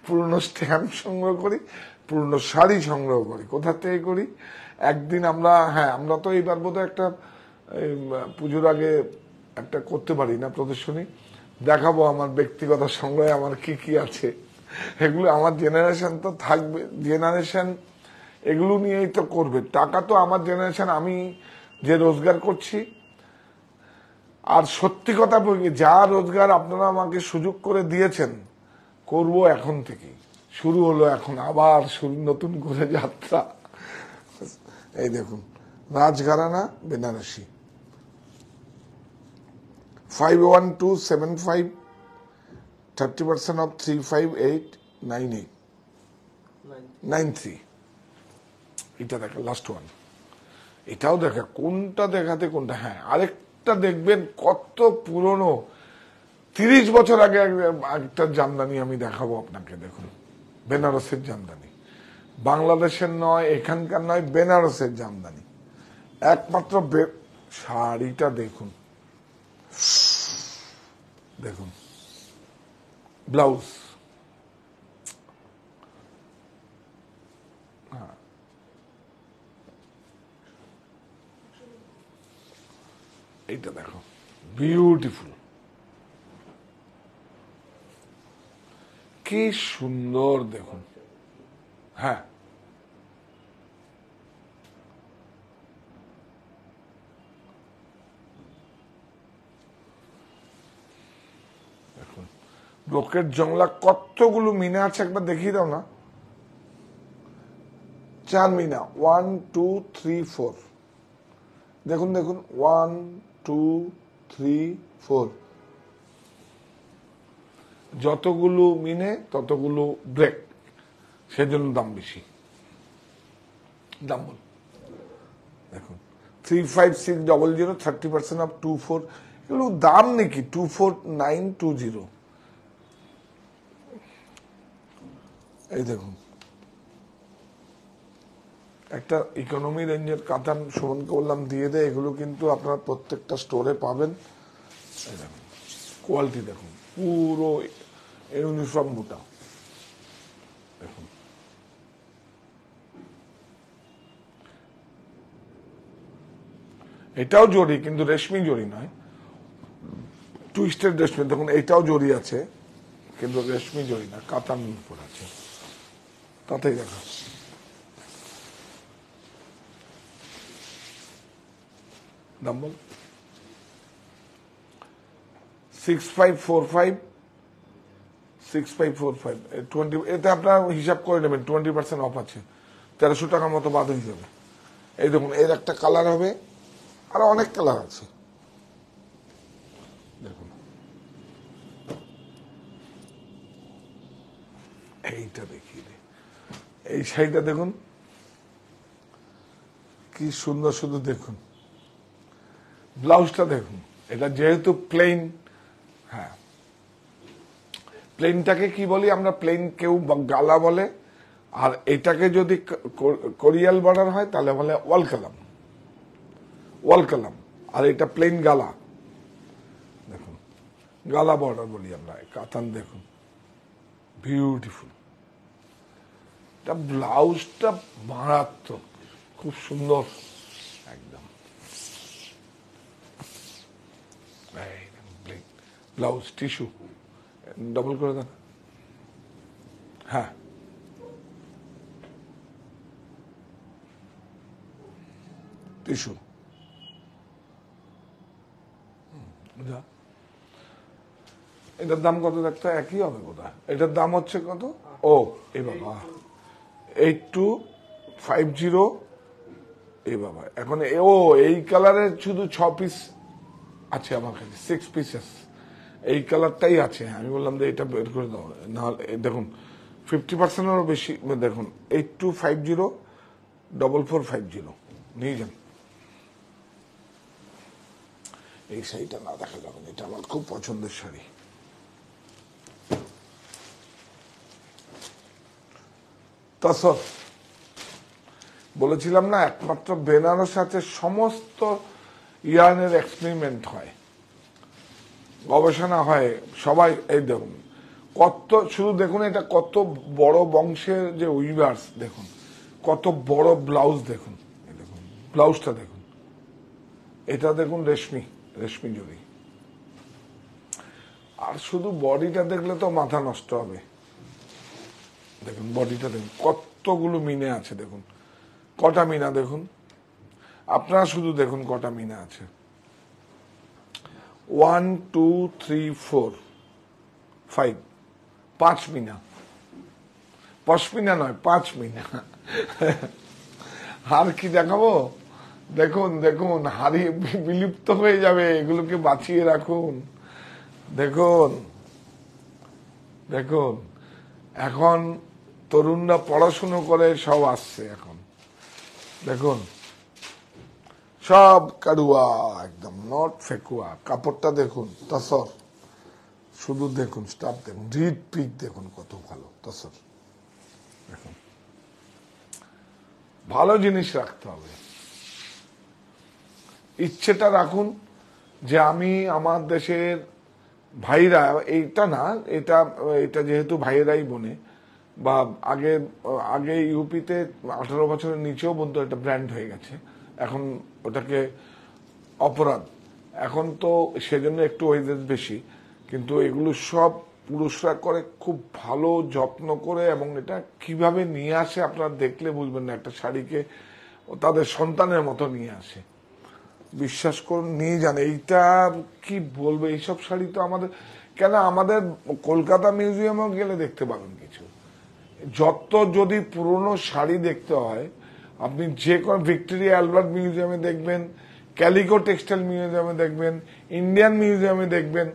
পুরনো স্ট্যাম্প সংগ্রহ করি, পুরনো শাড়ি সংগ্রহ করি। কোথা থেকে করি? একদিন আমরা তো এইবার বোধহয় একটা পুজোর আগে একটা করতে পারি না প্রদর্শনী, দেখাবো আমার ব্যক্তিগত সংগ্রহে আমার কি কি আছে। এগুলো আমার জেনারেশন তো থাকবে, জেনারেশন এগুলো নিয়েই তো করবে। টাকা তো আমার জেনারেশন, আমি যে রোজগার করছি, আর সত্যি কথা বলি, যা রোজগার আপনারা আমাকে সুযোগ করে দিয়েছেন, করব এখন থেকেই। শুরু হলো এখন আবার নতুন করে যাত্রা। এই দেখুন, রাজঘরানা বেনারসি 51275 30% অফ 35893। এটা দেখা লাস্ট ওয়ান, এটাও দেখা। কোনটা দেখাতে কোনটা? হ্যাঁ, আরেকটা দেখবেন কত পুরনো, 30 বছর আগে একটা জামদানি আমি দেখাবো আপনাকে। দেখুন, বেনারসের জামদানি, বাংলাদেশের নয়, এখানকার নয়, বেনারসের জামদানি একমাত্র। শাড়িটা দেখুন, দেখুন ব্লাউজ, এইটা দেখো, বিউটিফুল, কি সুন্দর দেখুন। হ্যাঁ, দেখুন ব্রোকেট জংলা, কতগুলো মিনা আছে একবার দেখিয়ে দাও না। 4 মিনা, 1 2 3 4। দেখুন দেখুন, 1 2 3 4। যতগুলো মিনে ততগুলো ব্রেক, সেজন্য দাম বেশি। দাম বল, দেখুন 35600 30% অফ 24। এগুলো দাম নাকি 24920। এই দেখুন, একটা ইকোনমি রেঞ্জের কাতান সুমনকে বললাম দিয়ে দেয়। এগুলো কিন্তু আপনারা প্রত্যেকটা স্টোরে পাবেন। কোয়ালিটি দেখুন, পুরো ইউনিফর্ম বুটা। দেখুন, এটাও জরি, কিন্তু রেশমি জরি নয়, টুইস্টেড রেশমি। দেখুন, এটাও জরি আছে, কিন্তু রেশমি জরি না, কাতান উপর আছে। তাতেই দেখা দাম বল, 6545 6545 20। এতে আপনার হিসাব করে নেবেন, 20% অফ আছে, 1300 টাকার মতো বাদ হয়ে যাবে। এই দেখুন, এর একটা কালার হবে, আরো অনেক কালার আছে। দেখুন, এইটা দেখিয়ে দে, এই শাড়িটা দেখুন কি সুন্দর, শুধু দেখুন ব্লাউজটা দেখুন। এটা যেহেতু প্লেন, হ্যাঁ, প্লেনটাকে কি বলি আমরা? প্লেন কেউ গালা বলে, আর এটাকে যদি কোরিয়াল বর্ডার হয় তাহলে বলে ওয়াল কালাম, ওয়াল কালাম। আর এটা প্লেন গালা, দেখুন গালা বর্ডার বলি আমরা। কাতান দেখুন, বিউটিফুল। এটা ব্লাউজটা মারাত্মক, খুব সুন্দর একদম। ব্লাউজ টিস্যু, ডবল করে দেন। হ্যাঁ, টিস্যু। এটার দাম কত দেখতে? একই হবে বোধহয়। এটার দাম হচ্ছে কত? ও এ বাবা, 8250 এই বাবা, এখন এই কালারের শুধু 6 পিস আছে আমার কাছে, 6 পিসেস এই কালারটাই আছে। আমি বললাম যে এটা বের করে দাও, নাহলে দেখুন 50%-এরও বেশি। দেখুন 8250-4450 নিয়ে যান। এই শাড়িটা না দেখা যাবে, এটা আমার খুব পছন্দের শাড়ি। তসর বলেছিলাম না, একমাত্র বেনারস আছে সমস্ত ইয়ার্নের এক্সপেরিমেন্ট হয়, গবেষণা হয়, সবাই। এই দেখুন কত, শুধু দেখুন এটা কত বড় বংশের যে উইভার্স, দেখুন কত বড় ব্লাউজ, দেখুন দেখুন ব্লাউজটা দেখুন, এটা দেখুন রেশমি জড়ি। আর শুধু বডিটা দেখলে তো মাথা নষ্ট হবে। দেখুন বডিটা দেখুন কতগুলো মিনে আছে, দেখুন কটা মিনা, দেখুন আপনারা শুধু দেখুন কটা মিনা আছে। 1 2 3 4 5, 5 মিনা, পশমিনা নয়, 5 মিনা। আর কি দেখাবো? দেখুন দেখুন হারিয়ে বিলুপ্ত হয়ে যাবে, এগুলোকে বাঁচিয়ে রাখুন। দেখুন দেখুন এখন তরুণরা পড়াশুনো করে সব আসছে এখন, দেখুন সব কারুয়া, একদম নট ফেকুয়া। কাপড়টা দেখুন তসর, শুধু দেখুন স্টাফ দেখুন, রিড পিক দেখুন কত ভালো তসর। দেখুন ভালো জিনিস রাখতে হবে, ইচ্ছেটা রাখুন যে আমি আমার দেশের ভাইরা, এইটা না, এটা যেহেতু ভাইয়েরাই বনে, বা আগে ইউপিতে 18 বছরের নিচেও বলতো এটা ব্র্যান্ড হয়ে গেছে, এখন ওটাকে অপরাধ। এখন তো সেজন্য একটু ওয়েজেস বেশি, কিন্তু এগুলো সব পুরুষরা করে খুব ভালো যত্ন করে, এবং এটা কিভাবে নিয়ে আসে আপনারা দেখলে বুঝবেন না। একটা শাড়িকে তাদের সন্তানের মতো নিয়ে আসে, বিশ্বাস করুন, নিয়ে যান। এইটা কি বলবো, এইসব শাড়ি তো আমাদের, কেন আমাদের কলকাতা মিউজিয়ামেও গেলে দেখতে পাবেন কিছু। যত যদি পুরনো শাড়ি দেখতে হয়, আপনি যে কোনো ভিক্টোরিয়া অ্যালবার্ট মিউজিয়ামে দেখবেন, ক্যালিকো টেক্সটাইল মিউজিয়ামে দেখবেন, ইন্ডিয়ান মিউজিয়ামে দেখবেন,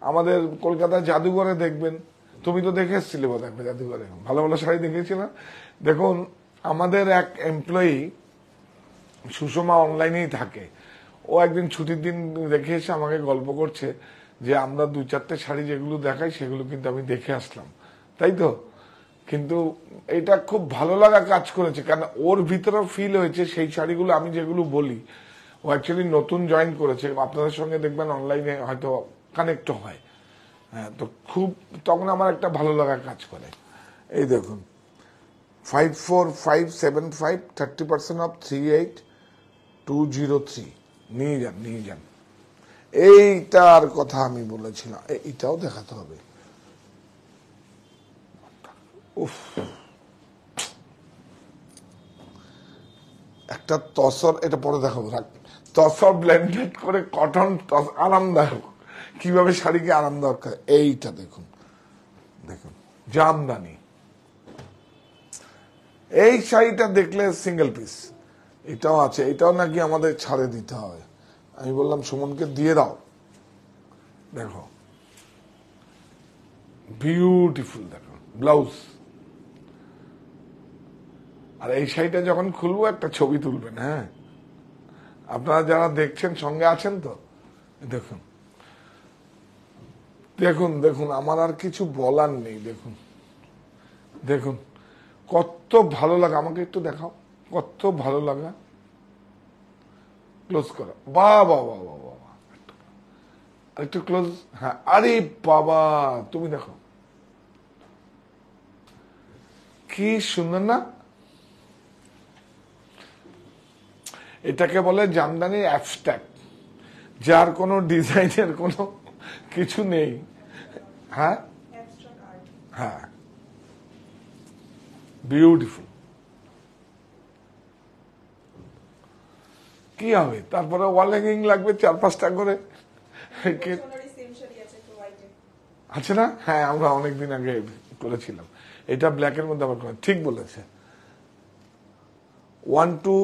আমাদের কলকাতা জাদুঘরে দেখবেন। তুমি তো দেখে এসছিলে বোধ হয় জাদুঘরে, ভালো ভালো শাড়ি দেখেছি না? দেখুন আমাদের এক এমপ্লয়ি সুষমা অনলাইনেই থাকে, ও একদিন ছুটির দিন দেখে এসে আমাকে গল্প করছে যে আমরা 2-4টে শাড়ি যেগুলো দেখাই সেগুলো কিন্তু আমি দেখে আসলাম, তাই তো। কিন্তু এটা খুব ভালো লাগা কাজ করেছে, কারণ ওর ভিতরেও ফিল হয়েছে সেই শাড়িগুলো আমি যেগুলো বলি। ও অ্যাকচুয়ালি নতুন জয়েন করেছে, আপনাদের সঙ্গে দেখবেন অনলাইনে হয়তো কানেক্ট হয়। হ্যাঁ, তো খুব তখন আমার একটা ভালো লাগা কাজ করে। এই দেখুন 54575, 30% অফ 38203, নিয়ে যান। এইটার কথা আমি বলেছিলাম, এইটাও দেখাতে হবে। উফ, একটা তসর, এটা পরে দেখাবো, তসর ব্লেন্ডেড করে কটন, আরামদায়ক, কিভাবে শাড়িকে আরামদায়ক। এইটা দেখুন জামদানি, এই শাড়িটা দেখলে সিঙ্গেল পিস, এটাও আছে, এটাও নাকি আমাদের ছাড়ে দিতে হবে। আমি বললাম সুমনকে দিয়ে দাও, দেখো বিউটিফুল, দেখো ব্লাউজ। আর এই শাড়িটা যখন খুলবো একটা ছবি তুলবেন, হ্যাঁ আপনারা যারা দেখছেন সঙ্গে আছেন তো। দেখুন দেখুন দেখুন আমার আর কিছু বলার নেই। দেখুন কত ভালো লাগা, আমাকে একটু দেখাও, কত ভালো লাগা। ক্লোজ করো, বাবা বাবা বাবা, একটু ক্লোজ, হ্যাঁ, আরে বাবা তুমি দেখো কি সুন্দর না। এটাকে বলে জামদানি অ্যাবস্ট্রাক্ট, যার কোনো ডিজাইনের কোনো কিছু নেই। হ্যাঁ হ্যাঁ, বিউটিফুল। কি হবে তারপরে, ওয়াল হ্যাঙ্গিং লাগবে 4-5টা করে, আছে না? হ্যাঁ, আমরা অনেকদিন আগে করেছিলাম, এটা ব্ল্যাকের মধ্যে আবার ঠিক বলেছে। 1 2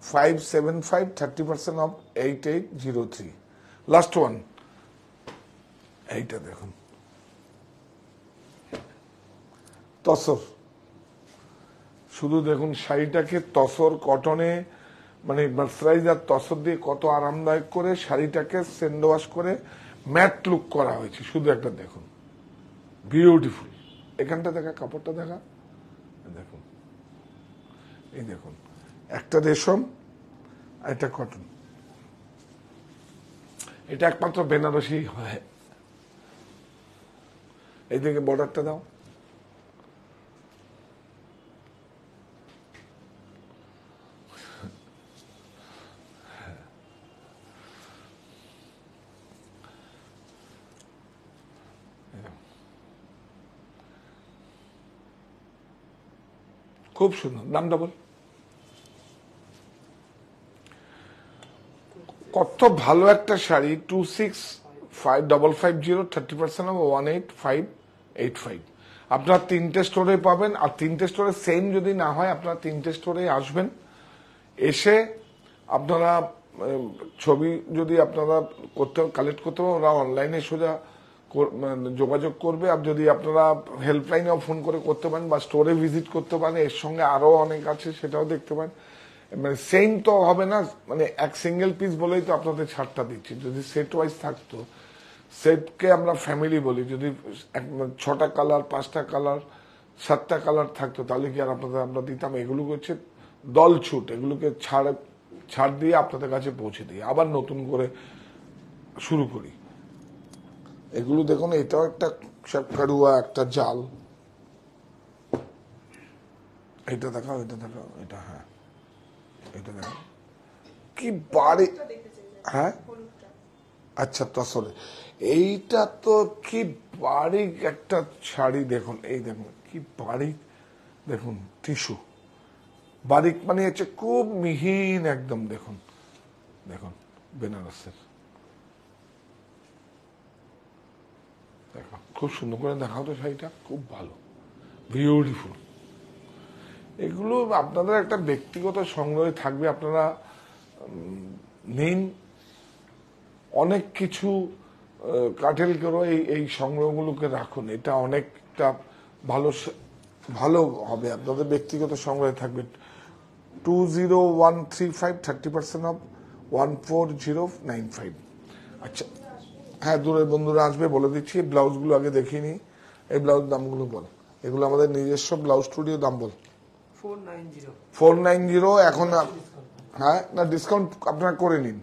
575 30% অফ 8803। লাস্ট ওয়ান, এইটা দেখুন তসর, শুধু দেখুন শাড়িটাকে তসর কটনে মানে মার্সারাইজ আর তসর দিয়ে কত আরামদায়ক করে শাড়িটাকে সেন্ড ওয়াশ করে ম্যাট লুক করা হয়েছে। শুধু একটা দেখুন, বিউটিফুল। এখানটা দেখা, কাপড়টা দেখা, দেখুন এই দেখুন, একটা রেশম আর একটা কটন। এটা একমাত্র বেনারসি হয়। এই দিকে বর্ডারটা দাও, খুব সুন্দর। দামটা বল, কত ভালো একটা শাড়ি। 265550 30% অফ 18585। আপনারা 3টে স্টোরে পাবেন, আর 3টে স্টোরে সেম যদি না হয় আপনারা 3টে স্টোরে আসবেন। এসে আপনারা ছবি যদি আপনারা কালেক্ট করতে পারেন, ওরা অনলাইনে সোজা যোগাযোগ করবে। আর যদি আপনারা হেল্পলাইনেও ফোন করে করতে পারেন বা স্টোরে ভিজিট করতে পারেন, এর সঙ্গে আরো অনেক আছে, সেটাও দেখতে পারেন। মানে সেম তো হবে না, মানে এক সিঙ্গেল পিস বলেই তো আপনাদের ছাড়টা দিচ্ছি। যদি সেট ওয়াইজ থাকতো, সেটকে আমরা ফ্যামিলি বলি, যদি 6টা কালার 5টা কালার 7টা কালার থাকতো তাহলে কি আর আপনাদের আমরা দিতাম? এগুলো হচ্ছে দল ছুট, এগুলোকে ছাড় দিয়ে আপনাদের কাছে পৌঁছে দিই, আবার নতুন করে শুরু করি। এগুলো দেখুন, এটাও একটা কারুয়া, একটা জাল। এটা দেখাও, এটা দেখাও, এটা, হ্যাঁ এটা দেখো কি বাড়ি। হ্যাঁ আচ্ছা, তসরে এইটা তো কি বারিক একটা শাড়ি। দেখুন এই দেখুন কি বারিক, দেখুন টিস্যু বারিক, মানে হচ্ছে খুব মিহিন একদম। দেখুন দেখুন বেনারসের, দেখো খুব সুন্দর করে দেখাও তো শাড়িটা, খুব ভালো, বিউটিফুল। এগুলো আপনাদের একটা ব্যক্তিগত সংগ্রহে থাকবে, আপনারা নিন। অনেক কিছু কাঠেল করে এই সংগ্রহগুলোকে রাখুন, এটা অনেকটা ভালো ভালো হবে, আপনাদের ব্যক্তিগত সংগ্রহে থাকবে। 20135 30% অফ 14095। আচ্ছা হ্যাঁ, দূরের বন্ধুরা আসবে, বলে দিচ্ছি। ব্লাউজগুলো আগে দেখিয়ে নিই। এই ব্লাউজ দামগুলো বল, এগুলো আমাদের নিজস্ব ব্লাউজ স্টুডিও। দাম বল। 490 এখন। হ্যাঁ না, ডিসকাউন্ট আপনারা করে নিন,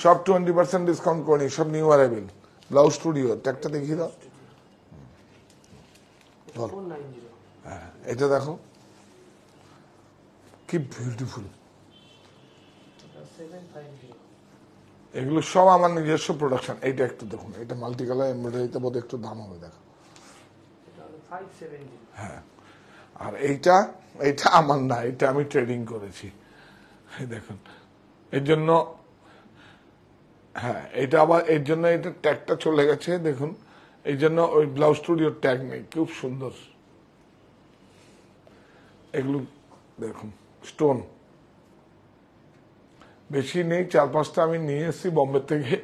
সব 20% ডিসকাউন্ট করে নিন, সব নিউ অ্যারাইভেল। ব্লাউজ স্টুডিও ট্যাগটা দেখিয়ে দাও। হ্যাঁ এটা দেখো কি বিউটিফুল। এগুলো সব আমার নিজস্ব প্রোডাকশন। এইটা একটু দেখুন, এটা মাল্টি কালার এমব্রয়ডারিতে বোধ একটু দাম হবে, দেখো। হ্যাঁ, আর এইটা আমার না, এটা আমি ট্রেডিং করেছি। দেখুন এর জন্য, হ্যাঁ এটা আবার এর জন্য এটা ট্যাগটা চলে গেছে, দেখুন। এই জন্য ওই ব্লাউজ স্টুডিওর ট্যাগ নেই। খুব সুন্দর এগুলো, দেখুন স্টোন বেশি নেই, 4-5টা আমি নিয়ে এসেছি বম্বে থেকে,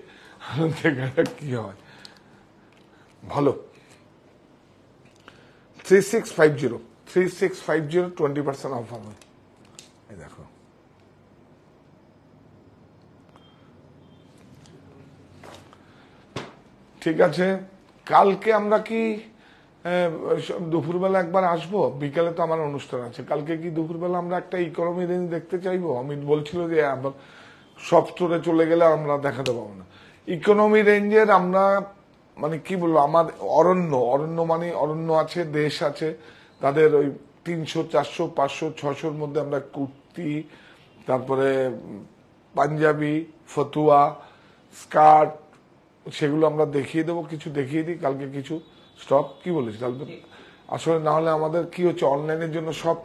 কি হয় ভালো। 3650 20% অফার হয়। এই দেখো ঠিক আছে। কালকে আমরা কি দুপুরবেলা একবার আসবো? বিকালে তো আমার অনুষ্ঠান আছে। কালকে কি দুপুরবেলা আমরা একটা ইকোনমি রেঞ্জ দেখতে চাইবো? অমিত বলছিল যে সব স্টোরে চলে গেলে আমরা দেখাতে পাবো না। ইকোনমি রেঞ্জের আমরা মানে কি বলবো, আমার অরণ্য মানে অরণ্য আছে, দেশ আছে, তাদের ওই 300 400 500 600-র মধ্যে আমরা কুর্তি, তারপরে পাঞ্জাবি, ফতুয়া, স্কার্ট, সেগুলো আমরা দেখিয়ে দেবো। কিছু দেখিয়ে দিই কালকে, কিছু স্টক। কি বলিস কালকে? আসলে না হলে আমাদের কি হচ্ছে, অনলাইনের জন্য সব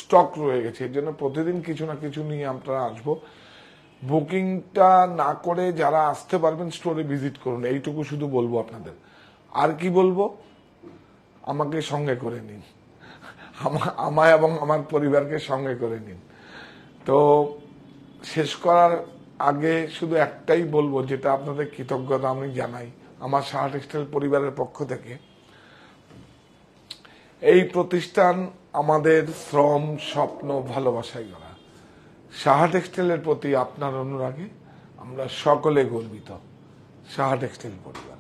স্টক রয়ে গেছে, এর জন্য প্রতিদিন কিছু না কিছু নিয়ে আমরা আসবো। বুকিংটা না করে যারা আসতে পারবেন স্টোরে ভিজিট করুন, এইটুকু শুধু বলবো আপনাদের। আর কি বলবো, আমাকে সঙ্গে করে নিন, আমায় এবং আমার পরিবারকে সঙ্গে করে নিন। তো শেষ করার আগে শুধু একটাই বলবো, যেটা আপনাদের কৃতজ্ঞতা আমি জানাই আমার সাহা টেক্সটাইল পরিবারের পক্ষ থেকে। এই প্রতিষ্ঠান আমাদের শ্রম, স্বপ্ন, ভালোবাসায় গড়া। সাহা টেক্সটাইলের প্রতি আপনার অনুরাগে আমরা সকলে গর্বিত। সাহা টেক্সটাইল পরিবার।